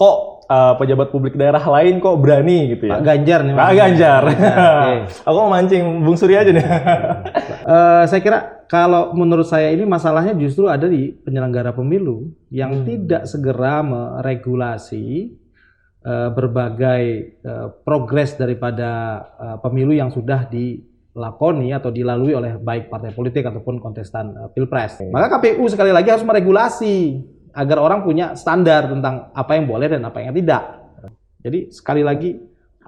kok pejabat publik daerah lain kok berani gitu ya. Pak Ganjar nih. Pak Ganjar. Okay. Aku mau mancing Bung Surya aja nih. Saya kira kalau menurut saya ini masalahnya justru ada di penyelenggara pemilu yang tidak segera meregulasi berbagai progres daripada pemilu yang sudah dilakoni atau dilalui oleh baik partai politik ataupun kontestan pilpres. Maka KPU sekali lagi harus meregulasi agar orang punya standar tentang apa yang boleh dan apa yang tidak. Jadi sekali lagi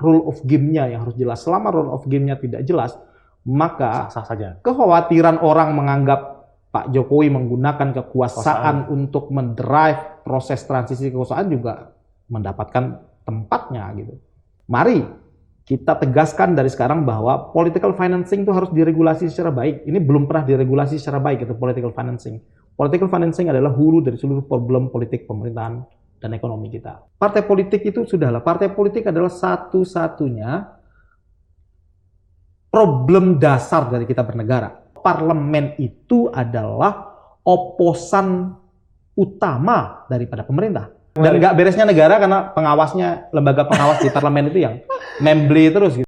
rule of game-nya yang harus jelas. Selama rule of game-nya tidak jelas, maka sah saja. Kekhawatiran orang menganggap Pak Jokowi menggunakan kekuasaan untuk mendrive proses transisi kekuasaan juga mendapatkan tempatnya gitu. Mari kita tegaskan dari sekarang bahwa political financing itu harus diregulasi secara baik. Ini belum pernah diregulasi secara baik itu political financing. Political financing adalah hulu dari seluruh problem politik pemerintahan dan ekonomi kita. Partai politik itu sudahlah. Partai politik adalah satu-satunya problem dasar dari kita bernegara. Parlemen itu adalah oposan utama daripada pemerintah. Dan nggak beresnya negara karena pengawasnya, lembaga pengawas di parlemen itu yang membeli terus gitu.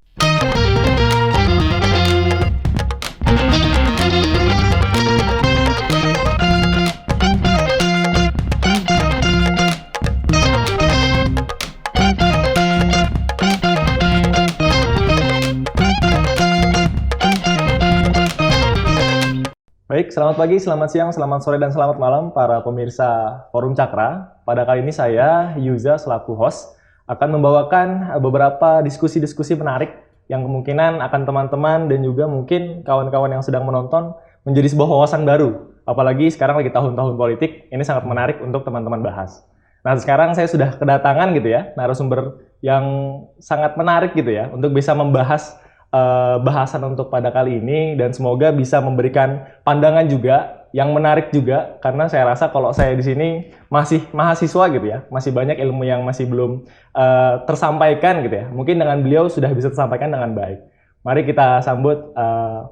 Baik, selamat pagi, selamat siang, selamat sore, dan selamat malam para pemirsa Forum Cakra. Pada kali ini saya, Yuza, selaku host, akan membawakan beberapa diskusi-diskusi menarik yang kemungkinan akan teman-teman dan juga mungkin kawan-kawan yang sedang menonton menjadi sebuah wawasan baru. Apalagi sekarang lagi tahun-tahun politik, ini sangat menarik untuk teman-teman bahas. Nah, sekarang saya sudah kedatangan gitu ya, narasumber yang sangat menarik gitu ya, untuk bisa membahas bahasan untuk pada kali ini, dan semoga bisa memberikan pandangan juga yang menarik juga, karena saya rasa kalau saya di sini masih mahasiswa gitu ya, masih banyak ilmu yang masih belum tersampaikan gitu ya. Mungkin dengan beliau sudah bisa tersampaikan dengan baik. Mari kita sambut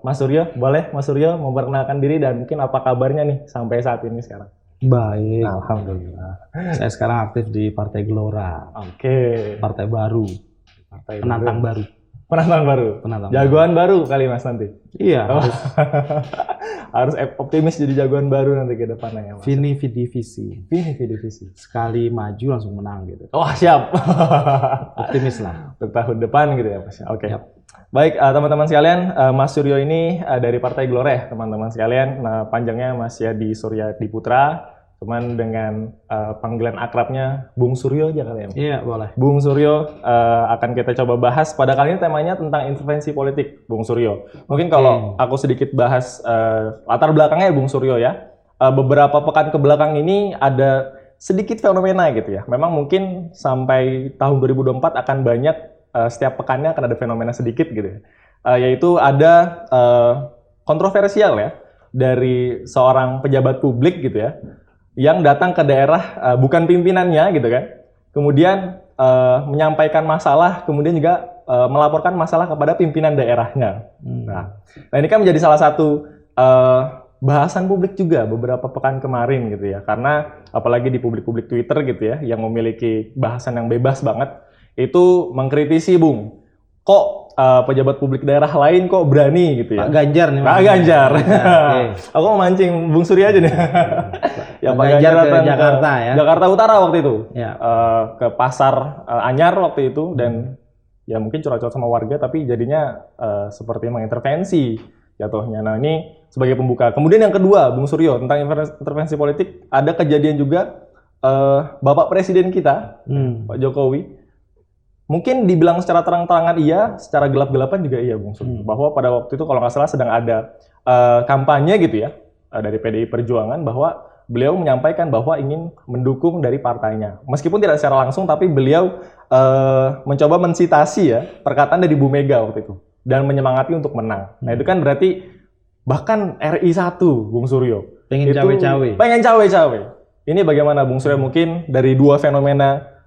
Mas Suryo. Boleh Mas Suryo memperkenalkan diri dan mungkin apa kabarnya nih sampai saat ini sekarang? Baik, alhamdulillah. Saya sekarang aktif di Partai Gelora. Oke. Partai baru, penantang baru. Penantang baru. Jagoan baru kali Mas nanti. Iya. Harus optimis jadi jagoan baru nanti ke depannya ya, Mas. Vini vidi visi. Vini vidi visi. Sekali maju langsung menang gitu. Wah, siap. Optimis lah. Untuk tahun depan gitu ya, Mas. Oke. Yep. Baik, teman-teman sekalian, Mas Suryo ini dari Partai Gelora ya, teman-teman sekalian. Nah, panjangnya Mas Yadi Surya Diputra. Cuman dengan panggilan akrabnya Bung Suryo aja kali ya. Iya, boleh. Bung Suryo akan kita coba bahas. Pada kali ini temanya tentang intervensi politik, Bung Suryo. Mungkin kalau aku sedikit bahas latar belakangnya Bung Suryo ya. Beberapa pekan ke belakang ini ada sedikit fenomena gitu ya. Memang mungkin sampai tahun 2024 akan banyak, setiap pekannya akan ada fenomena sedikit gitu ya. Yaitu ada kontroversial ya dari seorang pejabat publik gitu ya, yang datang ke daerah bukan pimpinannya gitu kan, kemudian menyampaikan masalah, kemudian juga melaporkan masalah kepada pimpinan daerahnya. Nah, ini kan menjadi salah satu bahasan publik juga beberapa pekan kemarin gitu ya, karena apalagi di publik-publik Twitter gitu ya, yang memiliki bahasan yang bebas banget, itu mengkritisi Bung, kok pejabat publik daerah lain kok berani gitu ya. Pak Ganjar nih. Pak Ganjar. Okay. Aku mau mancing Bung Surya aja nih. Ya, Pak Ganjar ke Jakarta ya. Jakarta Utara waktu itu. Ya. Ke pasar Anyar waktu itu, dan ya mungkin curhat-curhat sama warga, tapi jadinya seperti mengintervensi jatuhnya. Nah, ini sebagai pembuka. Kemudian yang kedua, Bung Suryo, tentang intervensi politik, ada kejadian juga Bapak Presiden kita, Pak Jokowi, mungkin dibilang secara terang-terangan iya, secara gelap-gelapan juga iya, Bung Suryo. Bahwa pada waktu itu kalau nggak salah sedang ada kampanye gitu ya, dari PDI Perjuangan, bahwa beliau menyampaikan bahwa ingin mendukung dari partainya. Meskipun tidak secara langsung, tapi beliau mencoba mensitasi ya perkataan dari Bu Mega waktu itu, dan menyemangati untuk menang. Nah, itu kan berarti bahkan RI 1, Bung Suryo. Pengen cawe-cawe. Pengen cawe-cawe. Ini bagaimana Bung Suryo, mungkin dari dua fenomena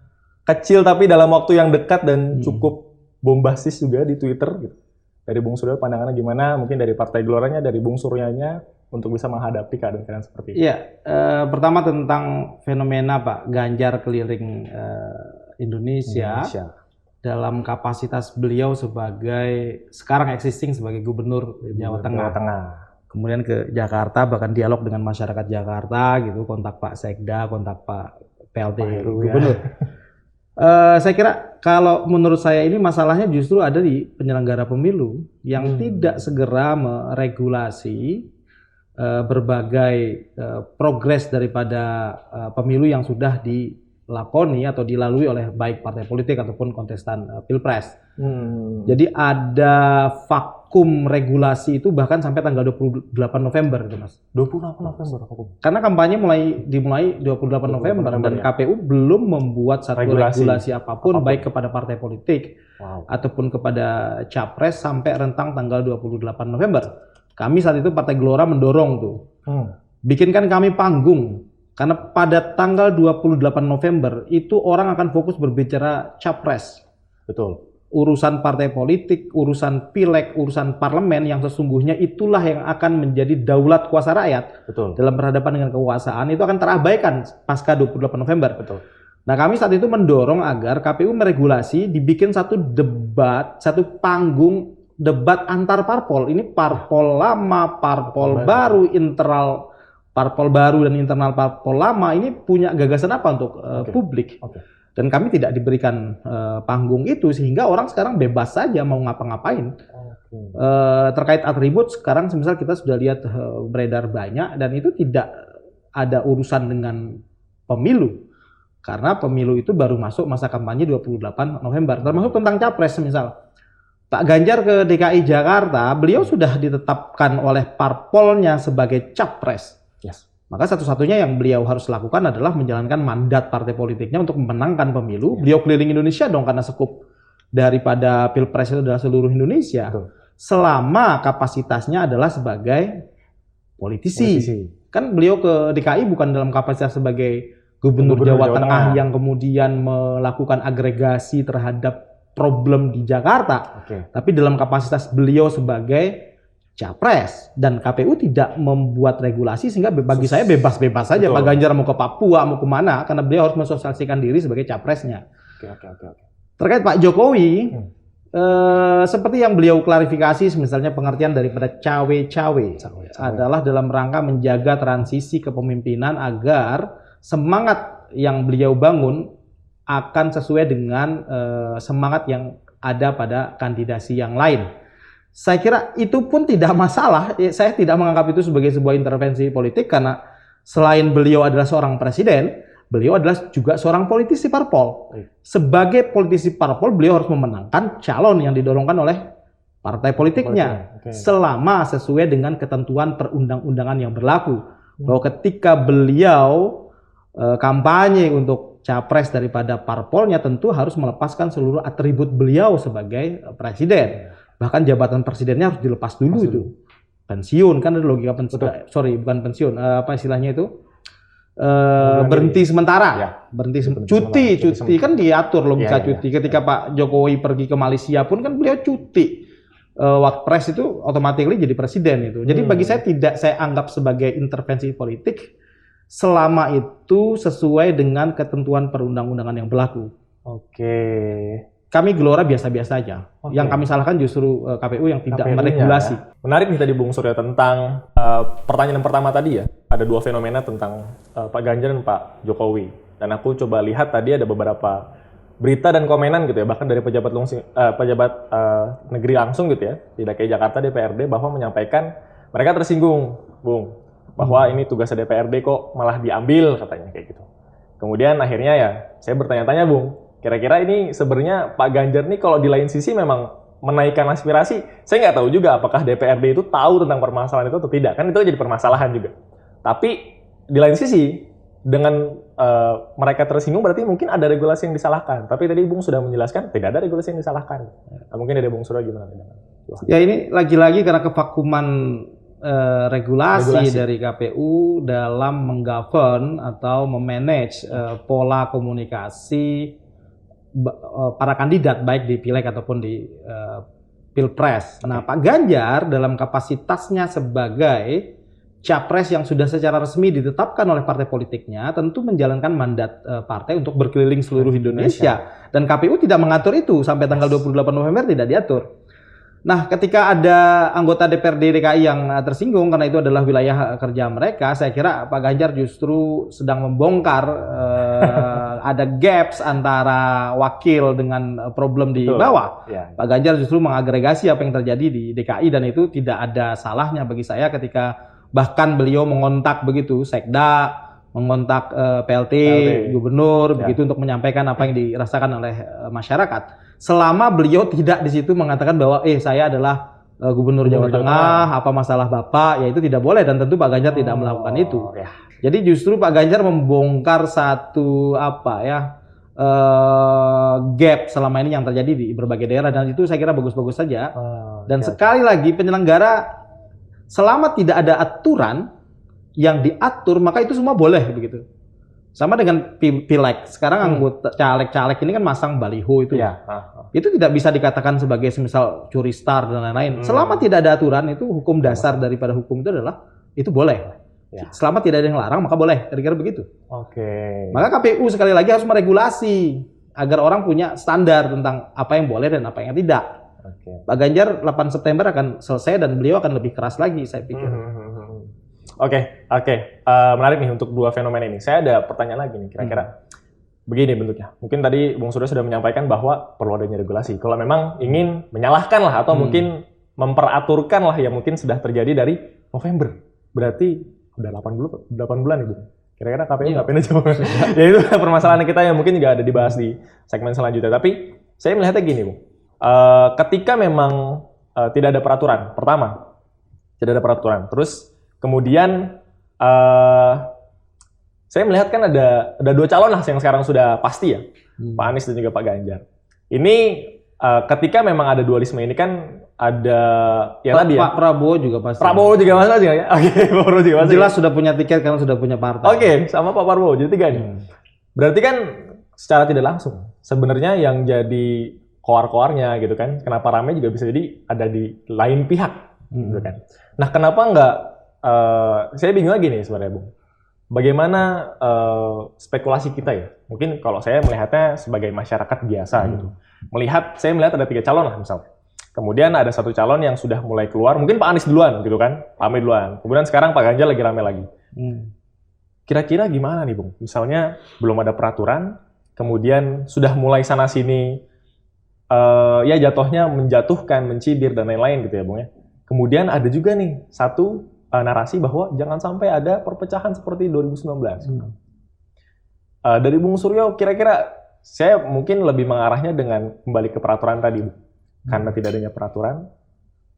kecil tapi dalam waktu yang dekat dan cukup bombastis juga di Twitter gitu. Dari Bung Suryo pandangannya gimana? Mungkin dari Partai Geloranya, dari Bung Suryonya, untuk bisa menghadapi keadaan seperti ini? Iya, pertama tentang fenomena Pak Ganjar keliling Indonesia dalam kapasitas beliau sebagai sekarang existing sebagai Gubernur Jawa Tengah. Kemudian ke Jakarta, bahkan dialog dengan masyarakat Jakarta gitu, kontak Pak Sekda, kontak Pak PLT Gubernur. Saya kira kalau menurut saya ini masalahnya justru ada di penyelenggara pemilu yang tidak segera meregulasi berbagai progres daripada pemilu yang sudah dilakoni atau dilalui oleh baik partai politik ataupun kontestan Pilpres. Jadi ada vakum regulasi itu bahkan sampai tanggal 28 November itu Mas. 28 November vakum. Karena kampanye dimulai 28 November dan ya. KPU belum membuat satu regulasi apapun baik kepada partai politik ataupun kepada capres sampai rentang tanggal 28 November. Kami saat itu Partai Gelora mendorong tuh. Bikinkan kami panggung. Karena pada tanggal 28 November itu orang akan fokus berbicara capres. Betul. Urusan partai politik, urusan pileg, urusan parlemen yang sesungguhnya itulah yang akan menjadi daulat kuasa rakyat. Betul. Dalam berhadapan dengan kekuasaan itu akan terabaikan pasca 28 November. Betul. Nah kami saat itu mendorong agar KPU meregulasi, dibikin satu debat, satu panggung debat antar parpol. Ini parpol lama, parpol baru, internal parpol baru dan internal parpol lama ini punya gagasan apa untuk publik. Dan kami tidak diberikan panggung itu sehingga orang sekarang bebas saja mau ngapa-ngapain. Terkait atribut sekarang misal kita sudah lihat beredar banyak dan itu tidak ada urusan dengan pemilu. Karena pemilu itu baru masuk masa kampanye 28 November. Termasuk tentang capres misal. Pak Ganjar ke DKI Jakarta, beliau sudah ditetapkan oleh parpolnya sebagai capres. Maka satu-satunya yang beliau harus lakukan adalah menjalankan mandat partai politiknya untuk memenangkan pemilu. Beliau keliling Indonesia dong karena skup daripada Pilpres itu adalah seluruh Indonesia. Selama kapasitasnya adalah sebagai politisi. Kan beliau ke DKI bukan dalam kapasitas sebagai Gubernur Jawa Tengah yang kemudian melakukan agregasi terhadap problem di Jakarta, tapi dalam kapasitas beliau sebagai capres dan KPU tidak membuat regulasi sehingga bagi saya bebas-bebas saja Pak Ganjar mau ke Papua mau kemana karena beliau harus mensosialisasikan diri sebagai capresnya. Terkait Pak Jokowi, seperti yang beliau klarifikasi misalnya pengertian daripada cawe-cawe adalah dalam rangka menjaga transisi kepemimpinan agar semangat yang beliau bangun akan sesuai dengan semangat yang ada pada kandidasi yang lain. Saya kira itu pun tidak masalah. Saya tidak menganggap itu sebagai sebuah intervensi politik karena selain beliau adalah seorang presiden, beliau adalah juga seorang politisi parpol. Sebagai politisi parpol, beliau harus memenangkan calon yang didorongkan oleh partai politiknya selama sesuai dengan ketentuan perundang-undangan yang berlaku. Bahwa ketika beliau kampanye untuk capres daripada parpolnya tentu harus melepaskan seluruh atribut beliau sebagai presiden. Bahkan jabatan presidennya harus dilepas dulu itu. Pensiun kan ada logika bukan pensiun, apa istilahnya itu? Berhenti sementara. Cuti kan diatur logika cuti. Ketika Pak Jokowi pergi ke Malaysia pun kan beliau cuti. Wakpres itu otomatis jadi presiden itu. Jadi bagi saya tidak saya anggap sebagai intervensi politik selama itu sesuai dengan ketentuan perundang-undangan yang berlaku. Kami Gelora biasa-biasa aja. Yang kami salahkan justru KPU yang tidak meregulasi. Menarik nih tadi Bung Suryo tentang pertanyaan pertama tadi ya. Ada dua fenomena tentang Pak Ganjar dan Pak Jokowi. Dan aku coba lihat tadi ada beberapa berita dan komenan gitu ya, bahkan dari pejabat negeri langsung gitu ya, di DKI Jakarta DPRD bahwa menyampaikan mereka tersinggung, Bung, bahwa ini tugasnya DPRD kok malah diambil katanya kayak gitu. Kemudian akhirnya ya saya bertanya-tanya Bung, kira-kira ini sebenarnya Pak Ganjar nih kalau di lain sisi memang menaikkan aspirasi, saya nggak tahu juga apakah DPRD itu tahu tentang permasalahan itu atau tidak, kan itu jadi permasalahan juga. Tapi di lain sisi dengan mereka tersinggung berarti mungkin ada regulasi yang disalahkan. Tapi tadi Bung sudah menjelaskan tidak ada regulasi yang disalahkan. Nah, mungkin dari Bung Suryo gimana? Ya ini lagi-lagi karena kevakuman regulasi dari KPU dalam menggovern atau memanage pola komunikasi para kandidat baik di pileg ataupun di Pilpres. Nah, Pak Ganjar dalam kapasitasnya sebagai capres yang sudah secara resmi ditetapkan oleh partai politiknya tentu menjalankan mandat partai untuk berkeliling seluruh Indonesia. Dan KPU tidak mengatur itu sampai tanggal 28 November tidak diatur. Nah, ketika ada anggota DPRD DKI yang tersinggung karena itu adalah wilayah kerja mereka, saya kira Pak Ganjar justru sedang membongkar ada gaps antara wakil dengan problem di bawah. Pak Ganjar justru mengagregasi apa yang terjadi di DKI dan itu tidak ada salahnya bagi saya ketika bahkan beliau mengontak begitu Sekda, mengontak PLT, Gubernur, begitu untuk menyampaikan apa yang dirasakan oleh masyarakat. Selama beliau tidak di situ mengatakan bahwa saya adalah Gubernur Jawa Tengah, apa masalah Bapak, ya itu tidak boleh dan tentu Pak Ganjar tidak melakukan itu. Jadi justru Pak Ganjar membongkar satu gap selama ini yang terjadi di berbagai daerah dan itu saya kira bagus-bagus saja. Dan sekali lagi penyelenggara selama tidak ada aturan yang diatur maka itu semua boleh begitu. Sama dengan pileg. Sekarang anggota caleg-caleg ini kan masang baliho itu. Itu tidak bisa dikatakan sebagai semisal curi star dan lain-lain. Selama tidak ada aturan itu hukum dasar daripada hukum itu adalah itu boleh. Selama tidak ada yang larang maka boleh. Kira-kira begitu. Maka KPU sekali lagi harus meregulasi agar orang punya standar tentang apa yang boleh dan apa yang tidak. Pak Ganjar 8 September akan selesai dan beliau akan lebih keras lagi saya pikir. Oke. Menarik nih untuk dua fenomena ini. Saya ada pertanyaan lagi nih, kira-kira begini bentuknya. Mungkin tadi Bung Suryo sudah menyampaikan bahwa perlu adanya regulasi. Kalau memang ingin menyalahkan lah atau mungkin memperaturkan lah yang mungkin sudah terjadi dari November. Berarti udah 8 bulan Ibu. Kira-kira KPU ngapain aja? Ya itu permasalahan kita yang mungkin juga ada dibahas di segmen selanjutnya. Tapi saya melihatnya gini, Bung. Ketika memang tidak ada peraturan, pertama, tidak ada peraturan. Terus kemudian saya melihat kan ada dua calon lah yang sekarang sudah pasti ya, Pak Anies dan juga Pak Ganjar. Ini ketika memang ada dualisme ini kan ada ya tadi ya. Pak Prabowo juga pasti. Prabowo juga masuk ya. Oke, Pak Prabowo juga masuk. Jelas sudah punya tiket karena sudah punya partai. Oke, sama Pak Prabowo jadi 3 nih. Berarti kan secara tidak langsung sebenarnya yang jadi koar-koarnya gitu kan. Kenapa ramai juga bisa jadi ada di lain pihak gitu kan. Nah, kenapa enggak saya bingung lagi nih sebenarnya, Bung. Bagaimana spekulasi kita ya? Mungkin kalau saya melihatnya sebagai masyarakat biasa gitu. Saya melihat ada 3 calon lah misalnya. Kemudian ada 1 calon yang sudah mulai keluar, mungkin Pak Anies duluan gitu kan, ramai duluan. Kemudian sekarang Pak Ganjar lagi ramai lagi. Kira-kira gimana nih, Bung? Misalnya belum ada peraturan, kemudian sudah mulai sana-sini, ya jatuhnya menjatuhkan, mencibir dan lain-lain gitu ya, Bung ya. Kemudian ada juga nih satu narasi bahwa jangan sampai ada perpecahan seperti 2019. Dari Bung Suryo, kira-kira saya mungkin lebih mengarahnya dengan kembali ke peraturan tadi, Bu. Karena tidak adanya peraturan,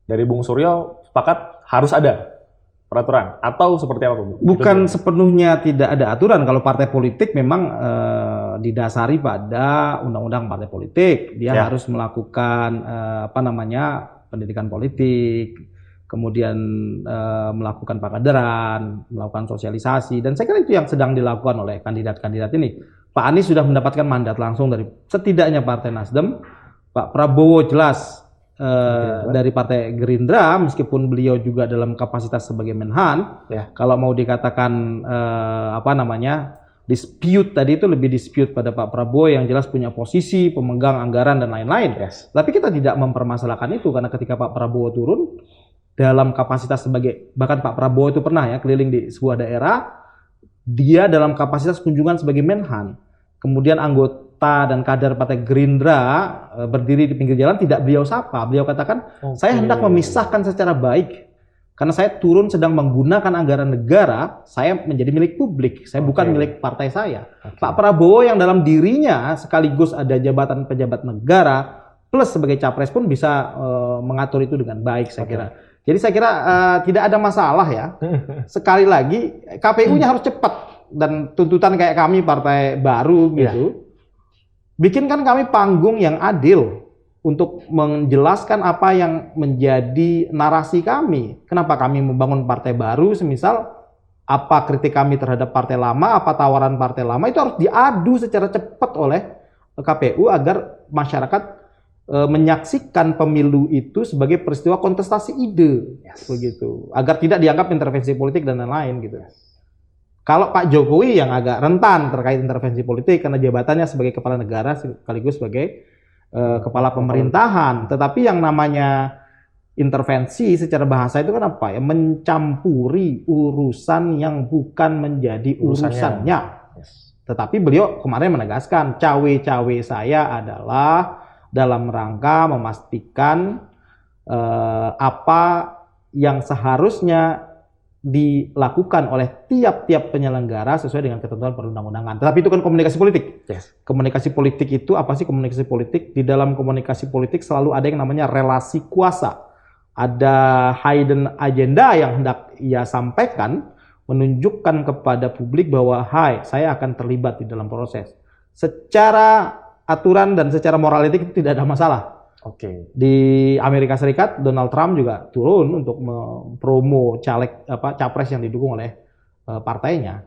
dari Bung Suryo sepakat harus ada peraturan atau seperti apa, Bu? Bukan sepenuhnya tidak ada aturan. Kalau partai politik memang didasari pada undang-undang partai politik, dia harus melakukan pendidikan politik, kemudian melakukan pengkaderan, melakukan sosialisasi, dan saya kira itu yang sedang dilakukan oleh kandidat-kandidat ini. Pak Anies sudah mendapatkan mandat langsung dari setidaknya Partai Nasdem, Pak Prabowo jelas dari Partai Gerindra, meskipun beliau juga dalam kapasitas sebagai Menhan, kalau mau dikatakan dispute tadi itu lebih dispute pada Pak Prabowo yang jelas punya posisi, pemegang anggaran dan lain-lain. Tapi kita tidak mempermasalahkan itu karena ketika Pak Prabowo turun dalam kapasitas sebagai, bahkan Pak Prabowo itu pernah ya keliling di sebuah daerah, dia dalam kapasitas kunjungan sebagai Menhan, kemudian anggota dan kader Partai Gerindra berdiri di pinggir jalan, tidak beliau sapa, beliau katakan saya hendak memisahkan secara baik karena saya turun sedang menggunakan anggaran negara, saya menjadi milik publik, saya bukan milik partai saya. Pak Prabowo yang dalam dirinya sekaligus ada jabatan pejabat negara plus sebagai capres pun bisa mengatur itu dengan baik saya kira. Jadi saya kira tidak ada masalah ya. Sekali lagi KPU-nya harus cepat dan tuntutan kayak kami partai baru gitu. Bikinkan kami panggung yang adil untuk menjelaskan apa yang menjadi narasi kami. Kenapa kami membangun partai baru, semisal apa kritik kami terhadap partai lama, apa tawaran partai lama itu harus diadu secara cepat oleh KPU agar masyarakat menyaksikan pemilu itu sebagai peristiwa kontestasi ide, begitu, agar tidak dianggap intervensi politik dan lain-lain gitu. Kalau Pak Jokowi yang agak rentan terkait intervensi politik karena jabatannya sebagai kepala negara sekaligus sebagai kepala pemerintahan, tetapi yang namanya intervensi secara bahasa itu kan apa ya? Mencampuri urusan yang bukan menjadi urusannya. Tetapi beliau kemarin menegaskan cawe-cawe saya adalah dalam rangka memastikan apa yang seharusnya dilakukan oleh tiap-tiap penyelenggara sesuai dengan ketentuan perundang-undangan. Tetapi itu kan komunikasi politik. Komunikasi politik itu apa sih komunikasi politik? Di dalam komunikasi politik selalu ada yang namanya relasi kuasa. Ada hidden agenda yang hendak ia sampaikan, menunjukkan kepada publik bahwa, hai, saya akan terlibat di dalam proses. Secara aturan dan secara moral etik itu tidak ada masalah. Di Amerika Serikat, Donald Trump juga turun untuk mempromo capres yang didukung oleh partainya.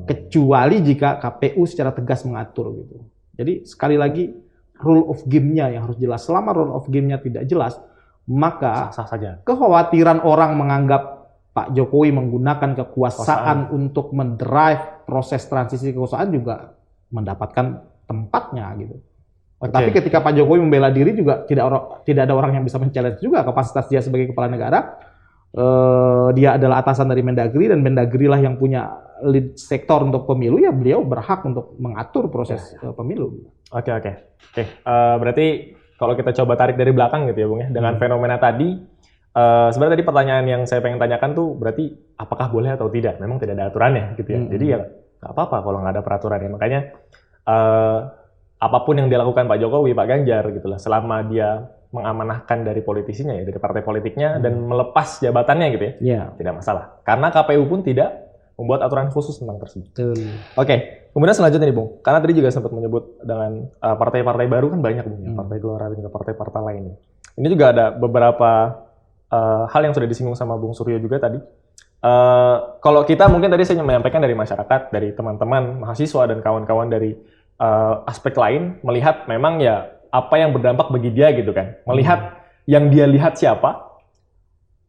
Kecuali jika KPU secara tegas mengatur gitu. Jadi sekali lagi rule of game-nya yang harus jelas. Selama rule of game-nya tidak jelas, maka sah-sah saja. Kekhawatiran orang menganggap Pak Jokowi menggunakan kekuasaan untuk mendrive proses transisi kekuasaan juga mendapatkan tempatnya gitu. Tapi ketika Pak Jokowi membela diri juga tidak ada orang yang bisa men-challenge juga kapasitas dia sebagai kepala negara. Dia adalah atasan dari Mendagri dan Mendagri lah yang punya lead sektor untuk pemilu, ya beliau berhak untuk mengatur proses pemilu. Berarti kalau kita coba tarik dari belakang gitu ya Bung ya, dengan fenomena tadi, sebenarnya tadi pertanyaan yang saya pengen tanyakan tuh berarti apakah boleh atau tidak? Memang tidak ada aturannya gitu ya. Jadi ya nggak apa-apa kalau nggak ada peraturannya. Makanya apapun yang dilakukan Pak Jokowi, Pak Ganjar gitu lah, selama dia mengamanahkan dari politisinya ya, dari partai politiknya dan melepas jabatannya gitu ya, tidak masalah. Karena KPU pun tidak membuat aturan khusus tentang tersebut. Kemudian selanjutnya nih Bung, karena tadi juga sempat menyebut dengan partai-partai baru kan banyak Bung ya, Partai Gelora dan juga partai-partai lainnya. Ini juga ada beberapa hal yang sudah disinggung sama Bung Suryo juga tadi. Kalau kita mungkin tadi saya menyampaikan dari masyarakat, dari teman-teman mahasiswa dan kawan-kawan dari aspek lain, melihat memang ya apa yang berdampak bagi dia gitu kan. Melihat yang dia lihat siapa,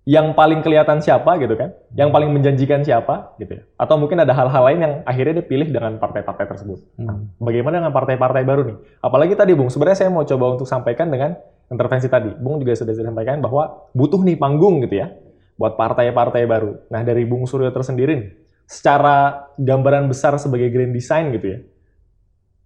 yang paling kelihatan siapa gitu kan, yang paling menjanjikan siapa gitu ya. Atau mungkin ada hal-hal lain yang akhirnya dia pilih dengan partai-partai tersebut. Nah, bagaimana dengan partai-partai baru nih? Apalagi tadi Bung, sebenarnya saya mau coba untuk sampaikan dengan intervensi tadi. Bung juga sudah sampaikan bahwa butuh nih panggung gitu ya, buat partai-partai baru. Nah dari Bung Suryo tersendiri nih, secara gambaran besar sebagai grand design gitu ya,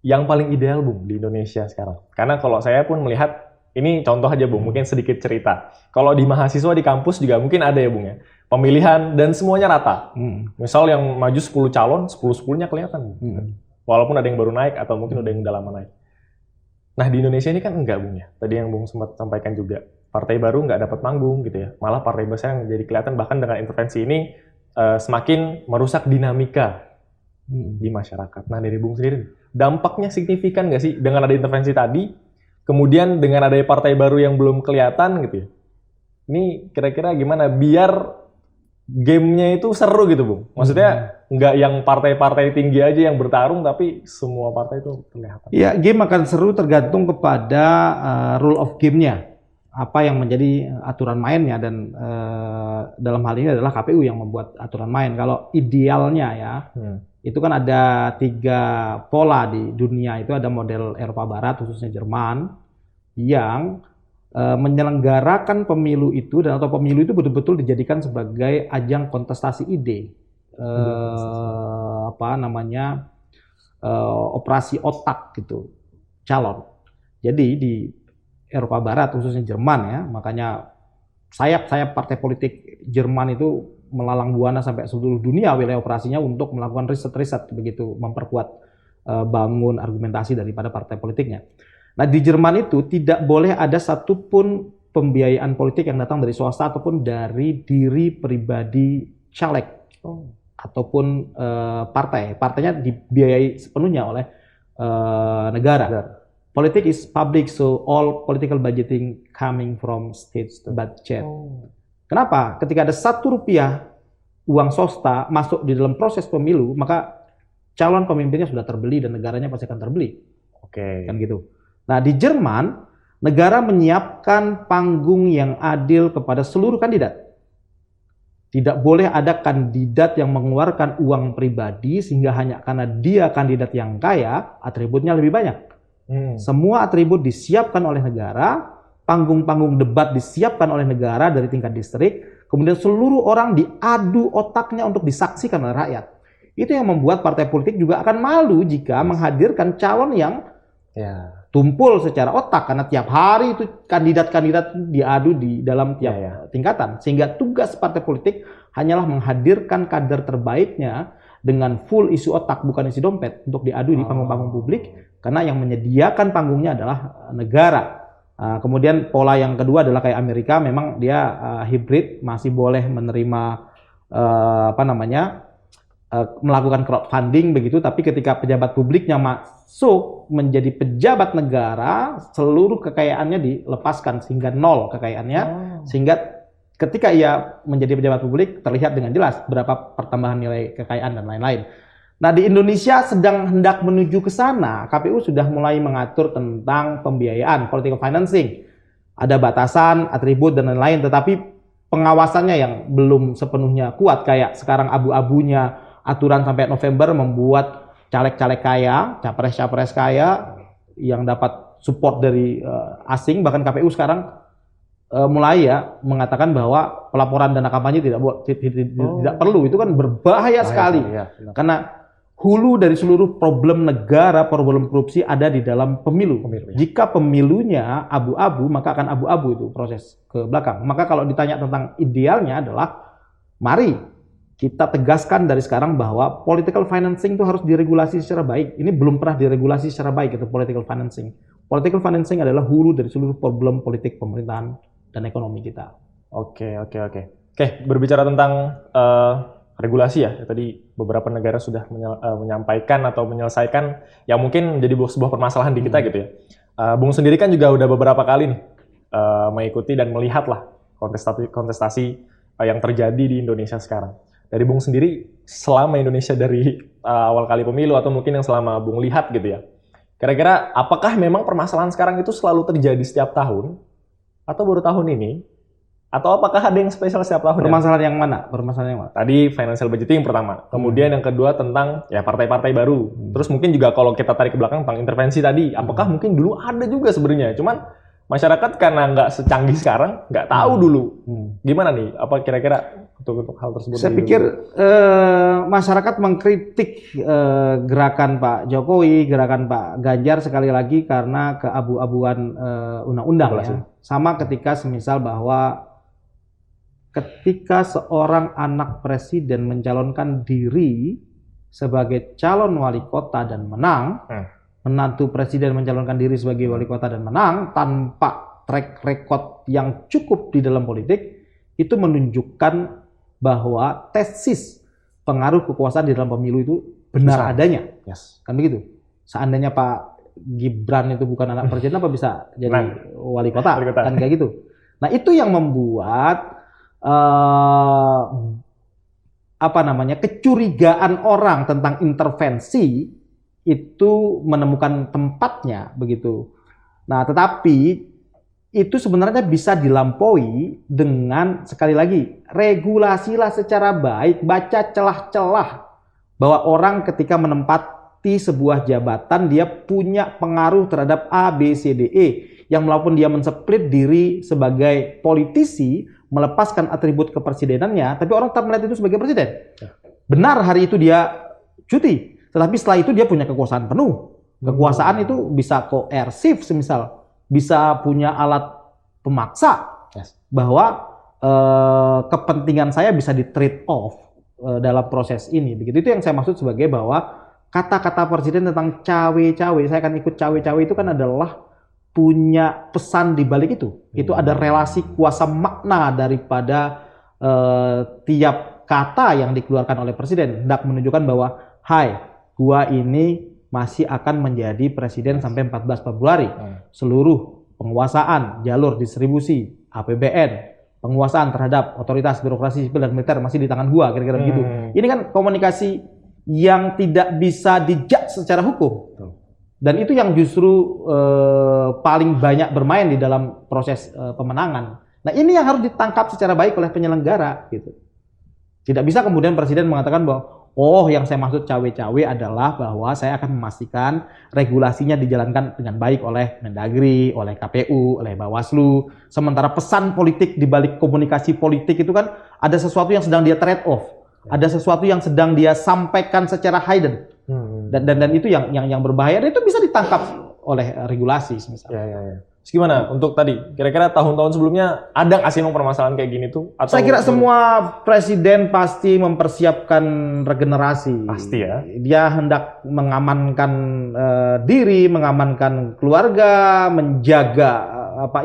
yang paling ideal Bung di Indonesia sekarang. Karena kalau saya pun melihat, ini contoh aja Bung, mungkin sedikit cerita. Kalau di mahasiswa di kampus juga mungkin ada ya Bung ya, pemilihan dan semuanya rata. Misal yang maju 10 calon, 10-10-nya kelihatan. Walaupun ada yang baru naik atau mungkin udah yang udah lama naik. Nah di Indonesia ini kan enggak Bung ya. Tadi yang Bung sempat sampaikan juga, partai baru nggak dapat panggung gitu ya. Malah partai besar yang jadi kelihatan, bahkan dengan intervensi ini semakin merusak dinamika di masyarakat. Nah dari Bung sendiri, dampaknya signifikan nggak sih dengan ada intervensi tadi, kemudian dengan ada partai baru yang belum kelihatan gitu ya? Ini kira-kira gimana biar gamenya itu seru gitu Bung? Maksudnya nggak yang partai-partai tinggi aja yang bertarung, tapi semua partai itu kelihatan. Ya, game akan seru tergantung kepada rule of game-nya. Apa yang menjadi aturan mainnya, dan dalam hal ini adalah KPU yang membuat aturan main. Kalau idealnya ya, itu kan ada 3 pola di dunia. Itu ada model Eropa Barat, khususnya Jerman, yang menyelenggarakan pemilu itu, dan atau pemilu itu betul-betul dijadikan sebagai ajang kontestasi ide. Operasi otak gitu, calon. Jadi di Eropa Barat, khususnya Jerman ya, makanya sayap-sayap partai politik Jerman itu melalang buana sampai seluruh dunia wilayah operasinya untuk melakukan riset-riset begitu, memperkuat bangun argumentasi daripada partai politiknya. Nah di Jerman itu tidak boleh ada satupun pembiayaan politik yang datang dari swasta ataupun dari diri pribadi caleg ataupun partainya dibiayai sepenuhnya oleh negara. Politik is public, so all political budgeting coming from state budget. Kenapa? Ketika ada Rp1 uang swasta masuk di dalam proses pemilu, maka calon pemimpinnya sudah terbeli dan negaranya pasti akan terbeli. Kan gitu. Nah di Jerman negara menyiapkan panggung yang adil kepada seluruh kandidat. Tidak boleh ada kandidat yang mengeluarkan uang pribadi sehingga hanya karena dia kandidat yang kaya, atributnya lebih banyak. Semua atribut disiapkan oleh negara, panggung-panggung debat disiapkan oleh negara dari tingkat distrik, kemudian seluruh orang diadu otaknya untuk disaksikan oleh rakyat. Itu yang membuat partai politik juga akan malu jika menghadirkan calon yang tumpul secara otak, karena tiap hari itu kandidat-kandidat diadu di dalam tiap tingkatan. Sehingga tugas partai politik hanyalah menghadirkan kader terbaiknya dengan full isu otak, bukan isi dompet, untuk diadu di panggung-panggung publik, karena yang menyediakan panggungnya adalah negara. Kemudian pola yang kedua adalah kayak Amerika, memang dia hibrid, masih boleh menerima melakukan crowdfunding begitu, tapi ketika pejabat publiknya masuk menjadi pejabat negara, seluruh kekayaannya dilepaskan sehingga nol kekayaannya, sehingga ketika ia menjadi pejabat publik terlihat dengan jelas berapa pertambahan nilai kekayaan dan lain-lain. Nah, di Indonesia sedang hendak menuju ke sana. KPU sudah mulai mengatur tentang pembiayaan, political financing. Ada batasan, atribut dan lain-lain, tetapi pengawasannya yang belum sepenuhnya kuat, kayak sekarang abu-abunya aturan sampai November membuat caleg-caleg kaya, capres-capres kaya yang dapat support dari asing, bahkan KPU sekarang mulai mengatakan bahwa pelaporan dana kampanye tidak perlu. Itu kan berbahaya sekali. Karena hulu dari seluruh problem negara, problem korupsi ada di dalam pemilu. Jika pemilunya abu-abu, maka akan abu-abu itu proses ke belakang. Maka kalau ditanya tentang idealnya adalah, mari kita tegaskan dari sekarang bahwa political financing itu harus diregulasi secara baik. Ini belum pernah diregulasi secara baik, itu political financing. Political financing adalah hulu dari seluruh problem politik pemerintahan dan ekonomi kita. Oke, berbicara tentang regulasi ya, tadi beberapa negara sudah menyampaikan atau menyelesaikan yang mungkin menjadi sebuah permasalahan di kita gitu ya. Bung sendiri kan juga udah beberapa kali nih mengikuti dan melihatlah kontestasi yang terjadi di Indonesia sekarang. Dari Bung sendiri, selama Indonesia dari awal kali pemilu atau mungkin yang selama Bung lihat gitu ya, kira-kira apakah memang permasalahan sekarang itu selalu terjadi setiap tahun atau baru tahun ini? Atau apakah ada yang spesial setiap tahun? Permasalahan yang mana? Permasalahan yang mana? Tadi financial budgeting pertama. Kemudian yang kedua tentang ya partai-partai baru. Terus mungkin juga kalau kita tarik ke belakang tentang intervensi tadi. Apakah mungkin dulu ada juga sebenarnya? Cuman masyarakat karena nggak secanggih sekarang, nggak tahu dulu. Gimana nih? Apa kira-kira untuk hal tersebut? Saya pikir masyarakat mengkritik gerakan Pak Jokowi, gerakan Pak Ganjar sekali lagi karena keabu-abuan undang-undang ya. Sama ketika semisal bahwa ketika seorang anak presiden mencalonkan diri sebagai calon wali kota dan menang, menantu presiden mencalonkan diri sebagai wali kota dan menang tanpa track record yang cukup di dalam politik, itu menunjukkan bahwa tesis pengaruh kekuasaan di dalam pemilu itu benar adanya. Kan begitu. Seandainya Pak Gibran itu bukan anak presiden, apa bisa jadi wali kota? Kan kayak gitu. Nah, itu yang membuat kecurigaan orang tentang intervensi itu menemukan tempatnya begitu. Nah, tetapi itu sebenarnya bisa dilampaui dengan, sekali lagi, regulasilah secara baik, baca celah-celah bahwa orang ketika menempati sebuah jabatan dia punya pengaruh terhadap A, B, C, D, E, yang walaupun dia mensplit diri sebagai politisi, melepaskan atribut kepresidenannya, tapi orang tetap melihat itu sebagai presiden. Benar hari itu dia cuti, tetapi setelah itu dia punya kekuasaan penuh. Kekuasaan itu bisa koersif, semisal bisa punya alat pemaksa, bahwa kepentingan saya bisa di trade off dalam proses ini. Begitu, itu yang saya maksud sebagai bahwa kata-kata presiden tentang cawe-cawe, saya akan ikut cawe-cawe, itu kan adalah punya pesan di balik itu. Itu ada relasi kuasa makna daripada tiap kata yang dikeluarkan oleh presiden, hendak menunjukkan bahwa, hai, gua ini masih akan menjadi presiden sampai 14 Februari. Seluruh penguasaan, jalur distribusi, APBN, penguasaan terhadap otoritas birokrasi sipil dan militer masih di tangan gua, kira-kira begitu. Ini kan komunikasi yang tidak bisa dijudge secara hukum. Dan itu yang justru paling banyak bermain di dalam proses pemenangan. Nah, ini yang harus ditangkap secara baik oleh penyelenggara gitu. Tidak bisa kemudian presiden mengatakan bahwa oh, yang saya maksud cawe-cawe adalah bahwa saya akan memastikan regulasinya dijalankan dengan baik oleh Mendagri, oleh KPU, oleh Bawaslu. Sementara pesan politik di balik komunikasi politik itu kan ada sesuatu yang sedang dia trade off. Ada sesuatu yang sedang dia sampaikan secara hidden. Dan itu yang berbahaya, dan itu bisa ditangkap oleh regulasi misalnya. Ya. Terus gimana untuk tadi? Kira-kira tahun-tahun sebelumnya ada nggak sih permasalahan kayak gini tuh? Atau saya kira semua presiden pasti mempersiapkan regenerasi. Pasti ya. Dia hendak mengamankan diri, mengamankan keluarga, menjaga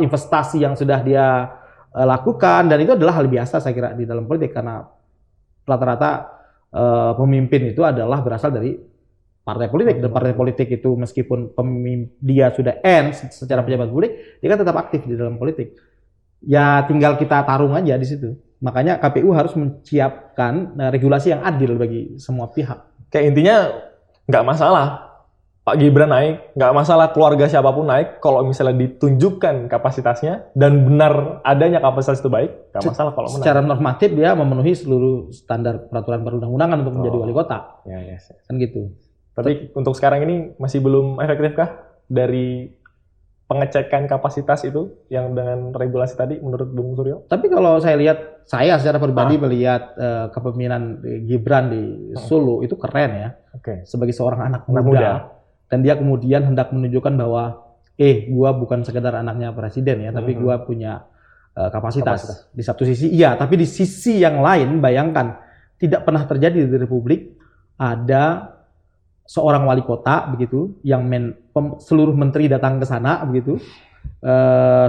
investasi yang sudah dia lakukan, dan itu adalah hal biasa saya kira di dalam politik, karena rata-rata pemimpin itu adalah berasal dari partai politik, dan partai politik itu meskipun dia sudah end secara pejabat publik, dia kan tetap aktif di dalam politik. Ya tinggal kita tarung aja di situ. Makanya KPU harus menciapkan regulasi yang adil bagi semua pihak. Kayak intinya nggak masalah Pak Gibran naik, nggak masalah keluarga siapapun naik, kalau misalnya ditunjukkan kapasitasnya dan benar adanya kapasitas itu baik, nggak masalah kalau menang. Secara normatif dia memenuhi seluruh standar peraturan perundang-undangan untuk menjadi wali kota. Ya. Kan gitu. Tapi untuk sekarang ini masih belum efektifkah dari pengecekan kapasitas itu yang dengan regulasi tadi menurut Bung Suryo? Tapi kalau saya lihat, saya secara pribadi melihat kepemimpinan Gibran di Solo itu keren ya. Sebagai seorang anak muda. Dan dia kemudian hendak menunjukkan bahwa gua bukan sekedar anaknya presiden ya, tapi gua punya kapasitas. Di satu sisi iya, tapi di sisi yang lain bayangkan tidak pernah terjadi di Republik ada seorang wali kota begitu yang seluruh menteri datang ke sana begitu,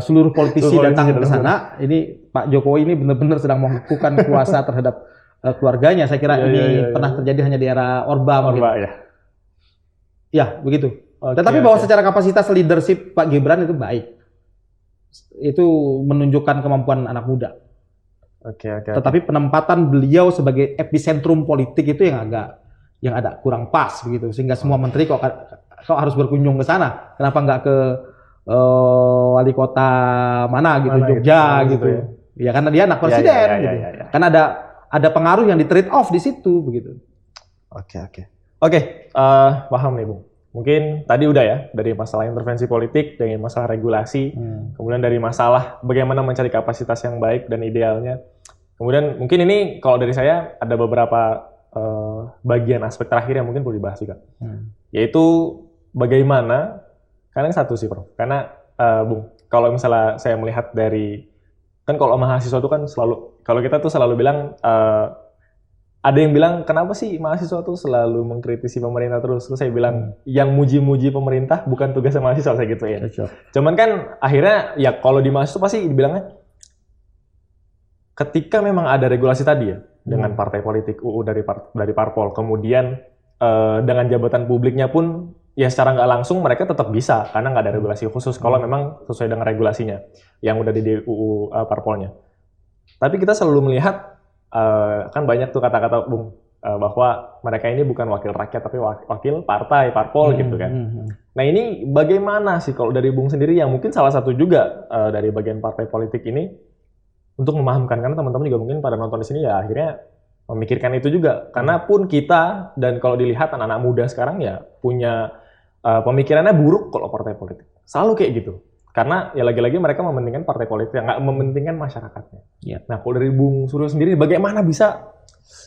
seluruh politisi datang ke sana. Ini Pak Jokowi ini benar-benar sedang melakukan kuasa terhadap keluarganya. Saya kira ini pernah terjadi hanya di era Orba mungkin. Ya begitu. Tetapi bahwa secara kapasitas leadership Pak Gibran itu baik, itu menunjukkan kemampuan anak muda. Tetapi penempatan beliau sebagai epicentrum politik itu yang ada kurang pas begitu, sehingga semua menteri kok harus berkunjung ke sana. Kenapa nggak ke wali kota mana gitu, Jogja gitu. Ya karena dia anak presiden gitu. Karena ada pengaruh yang di trade off di situ begitu. Oke, paham nih Bung. Mungkin tadi udah ya, dari masalah intervensi politik, dari masalah regulasi, kemudian dari masalah bagaimana mencari kapasitas yang baik dan idealnya. Kemudian mungkin ini kalau dari saya ada beberapa bagian aspek terakhir yang mungkin perlu dibahas juga, yaitu bagaimana, karena satu sih Prof, karena Bung, kalau misalnya saya melihat dari, kan kalau mahasiswa itu kan selalu, kalau kita tuh selalu bilang, ada yang bilang kenapa sih mahasiswa tuh selalu mengkritisi pemerintah terus saya bilang, yang muji-muji pemerintah bukan tugasnya mahasiswa, saya gitu ya. Cuman kan akhirnya ya kalau di mahasiswa pasti dibilangnya, ketika memang ada regulasi tadi ya, dengan partai politik, UU dari parpol, kemudian dengan jabatan publiknya pun ya secara nggak langsung mereka tetap bisa, karena nggak ada regulasi khusus kalau memang sesuai dengan regulasinya yang udah di UU parpolnya. Tapi kita selalu melihat kan banyak tuh kata-kata Bung, bahwa mereka ini bukan wakil rakyat tapi wakil partai, parpol gitu kan. Nah ini bagaimana sih kalau dari Bung sendiri yang mungkin salah satu juga dari bagian partai politik ini, untuk memahamkan, karena teman-teman juga mungkin pada nonton di sini ya akhirnya memikirkan itu juga, karena pun kita, dan kalau dilihat anak-anak muda sekarang ya punya pemikirannya buruk kalau partai politik, selalu kayak gitu, karena ya lagi-lagi mereka mementingkan partai politik, nggak mementingkan masyarakatnya. Nah kalau dari Bung Suryo sendiri, bagaimana bisa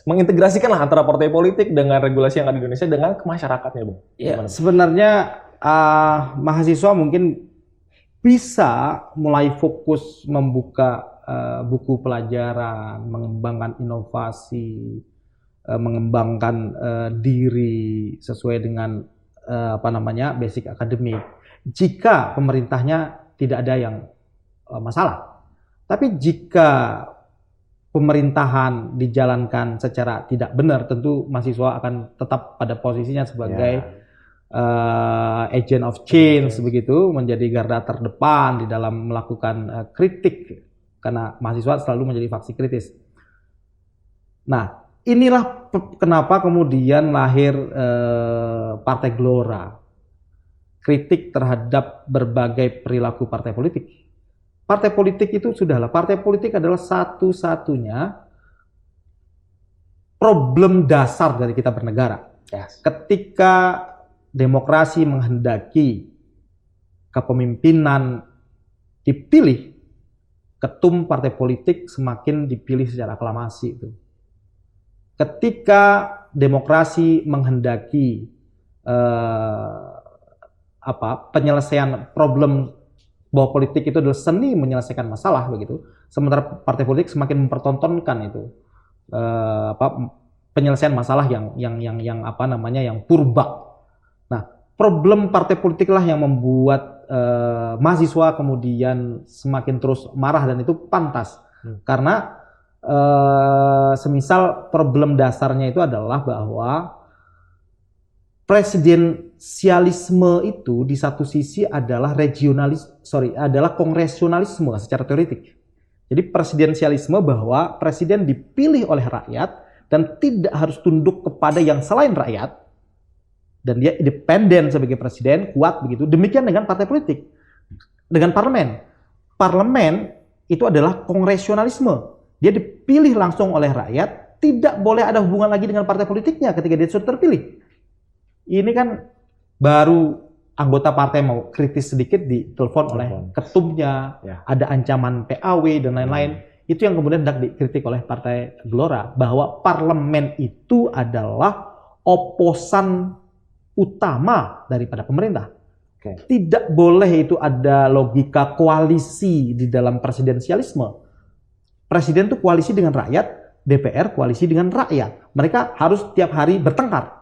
mengintegrasikan lah antara partai politik dengan regulasi yang ada di Indonesia dengan ke masyarakatnya, Bung? Sebenarnya mahasiswa mungkin bisa mulai fokus membuka buku pelajaran, mengembangkan inovasi, mengembangkan diri sesuai dengan basic akademik. Jika pemerintahnya tidak ada yang masalah. Tapi jika pemerintahan dijalankan secara tidak benar, tentu mahasiswa akan tetap pada posisinya sebagai agent of change begitu, menjadi garda terdepan di dalam melakukan kritik, karena mahasiswa selalu menjadi faksi kritis. Nah, inilah kenapa kemudian lahir Partai Gelora. kritik terhadap berbagai perilaku partai politik. Partai politik itu sudahlah, partai politik adalah satu-satunya problem dasar dari kita bernegara. Yes. Ketika demokrasi menghendaki kepemimpinan dipilih, ketum partai politik semakin dipilih secara aklamasi itu. Ketika demokrasi menghendaki penyelesaian problem bahwa politik itu adalah seni menyelesaikan masalah begitu, sementara partai politik semakin mempertontonkan itu penyelesaian masalah yang purba. Nah, problem partai politiklah yang membuat mahasiswa kemudian semakin terus marah, dan itu pantas karena semisal problem dasarnya itu adalah bahwa presidensialisme itu di satu sisi adalah adalah kongresionalisme secara teoretik. Jadi presidensialisme bahwa presiden dipilih oleh rakyat dan tidak harus tunduk kepada yang selain rakyat, dan dia independen sebagai presiden, kuat begitu. Demikian dengan partai politik, dengan parlemen. Parlemen itu adalah kongresionalisme. Dia dipilih langsung oleh rakyat, tidak boleh ada hubungan lagi dengan partai politiknya ketika dia sudah terpilih. Ini kan baru anggota partai mau kritis sedikit ditelepon oleh ketumnya, ada ancaman PAW dan lain-lain. Itu yang kemudian hendak dikritik oleh Partai Gelora, bahwa parlemen itu adalah oposan utama daripada pemerintah. Tidak boleh itu ada logika koalisi di dalam presidensialisme. Presiden itu koalisi dengan rakyat, DPR koalisi dengan rakyat. Mereka harus tiap hari bertengkar.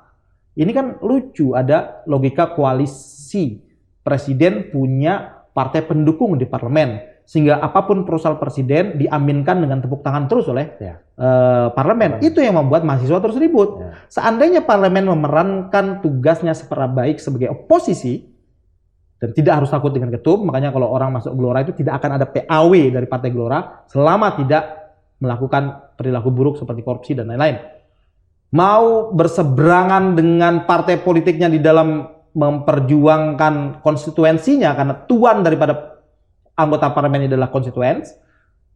Ini kan lucu, ada logika koalisi. Presiden punya partai pendukung di parlemen, sehingga apapun proposal presiden diaminkan dengan tepuk tangan terus oleh parlemen. Itu yang membuat mahasiswa terus ribut. Seandainya parlemen memerankan tugasnya secara baik sebagai oposisi, dan tidak harus takut dengan ketum, makanya kalau orang masuk Gelora itu tidak akan ada PAW dari Partai Gelora selama tidak melakukan perilaku buruk seperti korupsi dan lain-lain. Mau berseberangan dengan partai politiknya di dalam memperjuangkan konstituensinya, karena tuan daripada anggota parlemen adalah konstituens,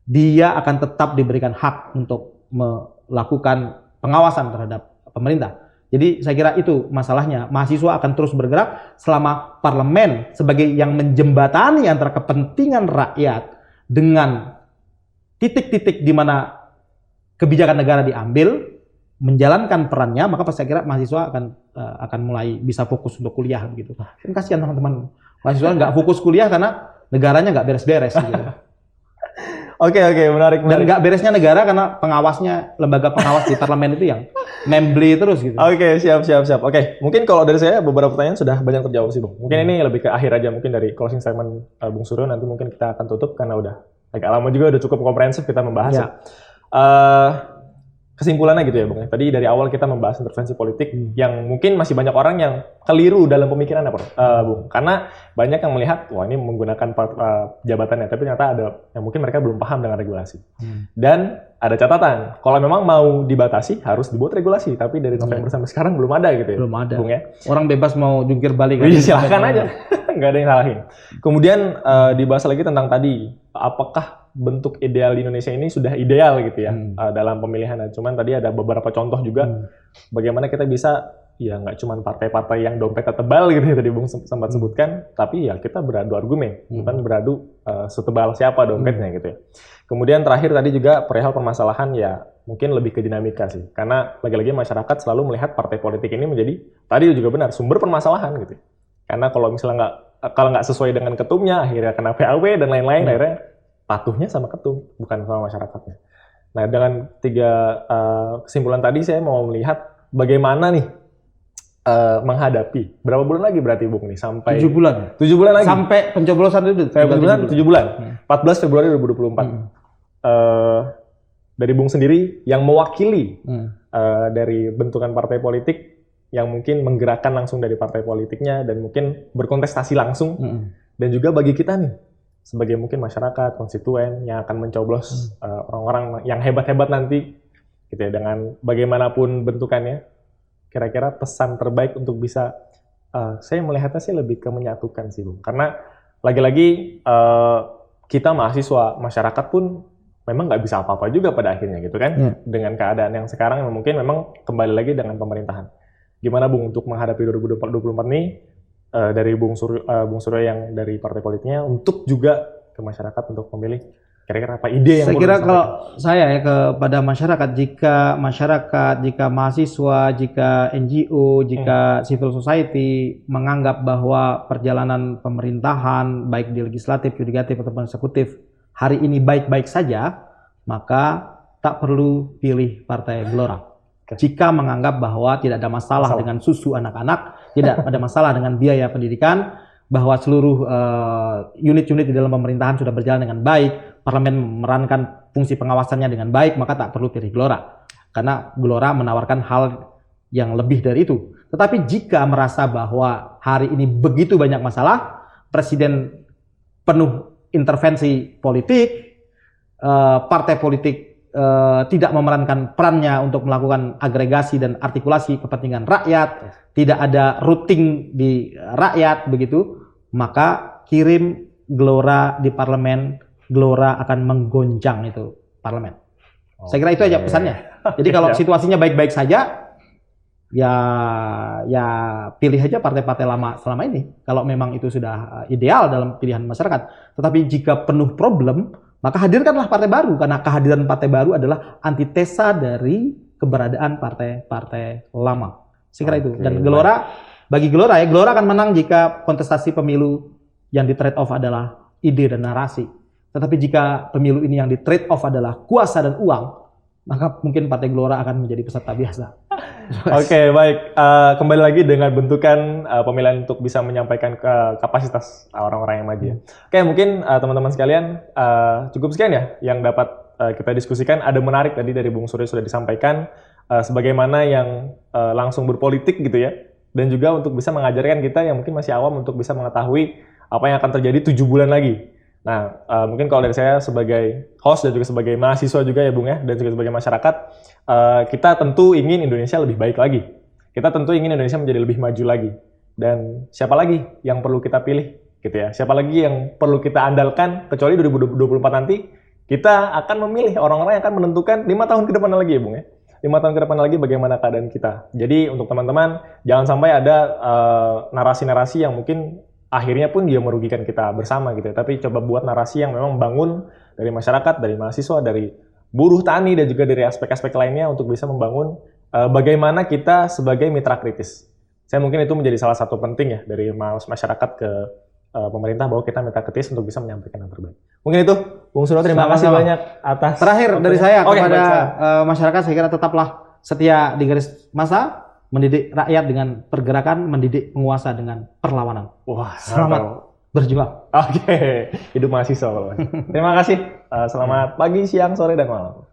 dia akan tetap diberikan hak untuk melakukan pengawasan terhadap pemerintah. Jadi saya kira itu masalahnya. Mahasiswa akan terus bergerak selama parlemen sebagai yang menjembatani antara kepentingan rakyat dengan titik-titik di mana kebijakan negara diambil, menjalankan perannya, maka saya kira mahasiswa akan mulai bisa fokus untuk kuliah begitu. Kan kasihan teman-teman mahasiswa nggak fokus kuliah karena negaranya nggak beres-beres gitu. Oke, menarik. Dan nggak beresnya negara karena pengawasnya, lembaga pengawas di parlemen itu yang membeli terus gitu. Oke, siap. Oke, mungkin kalau dari saya beberapa pertanyaan sudah banyak terjawab sih, Bung. Mungkin ini lebih ke akhir aja, mungkin dari closing statement Bung Suryo, nanti mungkin kita akan tutup karena udah agak lama juga, udah cukup komprehensif kita membahas. Ya. Kesimpulannya gitu ya, Bung. Tadi dari awal kita membahas intervensi politik yang mungkin masih banyak orang yang keliru dalam pemikirannya, Bung. Karena banyak yang melihat, wah ini menggunakan jabatannya, tapi ternyata ada yang mungkin mereka belum paham dengan regulasi. Dan ada catatan, kalau memang mau dibatasi harus dibuat regulasi, tapi dari November sampai sekarang belum ada gitu ya. Belum ada. Bung, ya. Orang bebas mau jungkir balik. Silahkan aja, nggak ada yang salahin. Kemudian dibahas lagi tentang tadi, apakah bentuk ideal di Indonesia ini sudah ideal gitu ya dalam pemilihan. Cuman tadi ada beberapa contoh juga bagaimana kita bisa ya nggak cuma partai-partai yang dompetnya tebal gitu ya, tadi Bung sempat sebutkan, tapi ya kita beradu argumen, bukan beradu setebal siapa dompetnya gitu ya. Kemudian terakhir tadi juga perihal permasalahan ya mungkin lebih ke dinamika sih, karena lagi-lagi masyarakat selalu melihat partai politik ini menjadi tadi juga benar sumber permasalahan gitu. Karena kalau misalnya nggak sesuai dengan ketumnya akhirnya kena PAW dan lain-lain, akhirnya patuhnya sama ketum, bukan sama masyarakatnya. Nah, dengan 3 kesimpulan tadi, saya mau melihat bagaimana nih menghadapi. Berapa bulan lagi berarti, Bung, nih? Sampai 7 bulan. 7 bulan lagi? Sampai pencoblosan itu. 7 bulan. 14 Februari 2024. Dari Bung sendiri, yang mewakili dari bentukan partai politik, yang mungkin menggerakkan langsung dari partai politiknya, dan mungkin berkontestasi langsung, dan juga bagi kita nih, sebagai mungkin masyarakat, konstituen yang akan mencoblos orang-orang yang hebat-hebat nanti, gitu ya, dengan bagaimanapun bentukannya, kira-kira pesan terbaik untuk bisa saya melihatnya sih lebih ke menyatukan sih, Bung. Karena lagi-lagi kita mahasiswa, masyarakat pun memang nggak bisa apa-apa juga pada akhirnya gitu kan. Ya. Dengan keadaan yang sekarang yang mungkin memang kembali lagi dengan pemerintahan. Gimana Bung untuk menghadapi 2024 ini dari Bung Suryo yang dari partai politiknya untuk juga ke masyarakat untuk memilih kira-kira apa ide yang Saya perlu kira kalau disampaikan? saya ya kepada masyarakat, jika mahasiswa, jika NGO, jika civil society menganggap bahwa perjalanan pemerintahan baik di legislatif, yudikatif ataupun eksekutif hari ini baik-baik saja, maka tak perlu pilih Partai Gelora. Jika menganggap bahwa tidak ada masalah dengan susu anak-anak, tidak ada masalah dengan biaya pendidikan, bahwa seluruh unit-unit di dalam pemerintahan sudah berjalan dengan baik, parlemen memerankan fungsi pengawasannya dengan baik, maka tak perlu pilih Gelora. Karena Gelora menawarkan hal yang lebih dari itu. Tetapi jika merasa bahwa hari ini begitu banyak masalah, presiden penuh intervensi politik, partai politik tidak memerankan perannya untuk melakukan agregasi dan artikulasi kepentingan rakyat, tidak ada routing di rakyat begitu, maka kirim Gelora di parlemen, Gelora akan menggoncang itu parlemen. Saya kira itu aja pesannya. Jadi kalau situasinya baik-baik saja, ya pilih aja partai-partai lama selama ini. Kalau memang itu sudah ideal dalam pilihan masyarakat. Tetapi jika penuh problem, maka hadirkanlah partai baru, karena kehadiran partai baru adalah antitesa dari keberadaan partai-partai lama. Saya kira itu. Dan Gelora, bagi Gelora ya, Gelora akan menang jika kontestasi pemilu yang di trade off adalah ide dan narasi. Tetapi jika pemilu ini yang di trade off adalah kuasa dan uang, maka mungkin Partai Gelora akan menjadi peserta biasa. Oke, baik. Kembali lagi dengan bentukan pemilihan untuk bisa menyampaikan ke kapasitas orang-orang yang maju ya. Oke, mungkin teman-teman sekalian cukup sekian ya yang dapat kita diskusikan. Ada menarik tadi dari Bung Suryo sudah disampaikan sebagaimana yang langsung berpolitik gitu ya. Dan juga untuk bisa mengajarkan kita yang mungkin masih awam untuk bisa mengetahui apa yang akan terjadi 7 bulan lagi. Nah, mungkin kalau dari saya sebagai host dan juga sebagai mahasiswa juga ya Bung ya, dan juga sebagai masyarakat, kita tentu ingin Indonesia lebih baik lagi. Kita tentu ingin Indonesia menjadi lebih maju lagi. Dan siapa lagi yang perlu kita pilih gitu ya? Siapa lagi yang perlu kita andalkan kecuali 2024 nanti kita akan memilih orang-orang yang akan menentukan 5 tahun ke depan lagi ya Bung ya. 5 tahun ke depan lagi bagaimana keadaan kita. Jadi untuk teman-teman jangan sampai ada narasi-narasi yang mungkin akhirnya pun dia merugikan kita bersama gitu ya. Tapi coba buat narasi yang memang membangun dari masyarakat, dari mahasiswa, dari buruh tani, dan juga dari aspek-aspek lainnya untuk bisa membangun bagaimana kita sebagai mitra kritis. Saya mungkin itu menjadi salah satu penting ya dari masyarakat ke pemerintah, bahwa kita mitra kritis untuk bisa menyampaikan yang terbaik. Mungkin itu, Bung Suryo, terima kasih banyak atas... Terakhir dari saya kepada baik, masyarakat, saya kira tetaplah setia di garis masa, mendidik rakyat dengan pergerakan, mendidik penguasa dengan perlawanan. Wah, selamat berjuang. Oke, hidup mahasiswa. Terima kasih. Selamat pagi, siang, sore, dan malam.